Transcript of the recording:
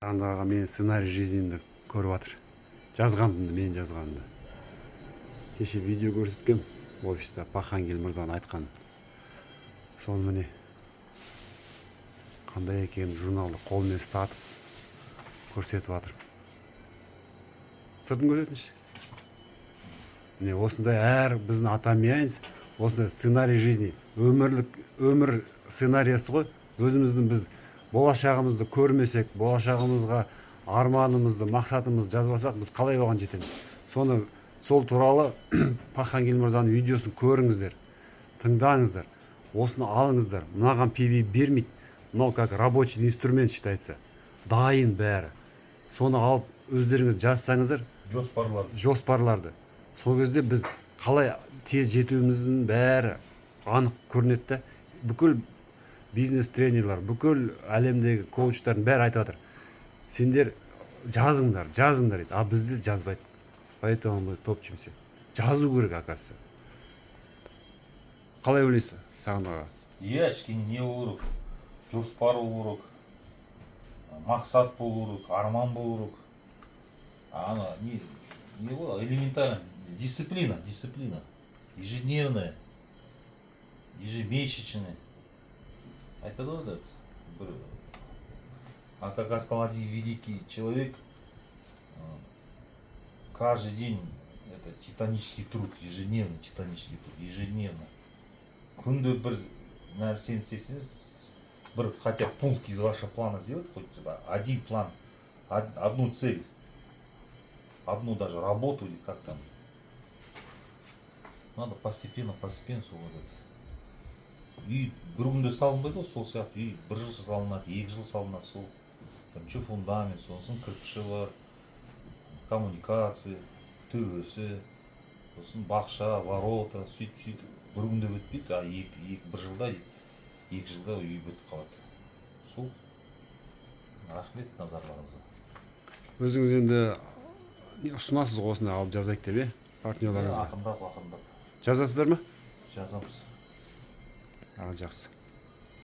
Андага мен сценарий жизнимди көрүп атыр. Жазгандымды, мен жазганымды. Кеше видео көрсөткөм офиста Пахангел мырзанын айткан. Сону міне кандай экенин журналды кол менен ыстатып көрсөтүп атырмын. Сыртын көрсөтүнчү. Міне осындай биздин ата мыйяныз осындай сценарий жизни, өмір сценариясы ғой. Өзіміздің біз болашағымызды көрмесек, болашағымызға арманымызды, мақсатымызды жазбасақ, біз қалай оған жетеміз? Соны сол туралы Пахангел мырзаның видеосын көріңіздер, тыңдаңыздар, осыны алыңыздар. Мынаған PV бермейді, мынау как рабочий инструмент считается. Дайын бәрі. Соны алып өздеріңіз жазсаңыздар, жоспарларды. Сол кезде біз қалай тез жетуіміздің бәрі анық көрінеді. Бүкіл бизнес тренерлер, бүкіл әлемдегі коучтардың бәрі айтып жатыр. Сендер жазыңдар дейді. А бізді жазбайды. Поэтому мы топчемся. Жазу керек, оказывается. Қалай ойлайсың, Сағындық аға? Иә, кішкене не болу керек, жоспар болу керек, мақсат болу керек, арман болу керек. Ана не болады, элементарно дисциплина, ежедневная, ежемесячная. Айтады ғой, бір, а как сказал один великий человек, каждый день это титанический труд, ежедневный титанический труд, ежедневно. Күнде бір нәрсені істесеңіз, бір хотя пункт из вашего плана сделать, хоть один план, одну цель, одну даже работу или как там. Надо постепенно солдат. Үй бір күнде салынбайды ғой, сол сияқты. Үй бір жыл салынады, 2 жыл салынады, сол. Бірінші фундамент, сосын кірпіші бар, коммуникация, төбесі, сосын бақша, ворота, сөйтіп. Бір күнде бітпейді, а бір жылда, 2 жылда үй бітіп қалады. Сол. Рахмет назарларыңызға. Өзіңіз енді ұсынасыз ғой осындай алып жазайық деп, партнерларыңызға? Ақырындап. Жазасыздар ма? Жазамыз. Жақсы.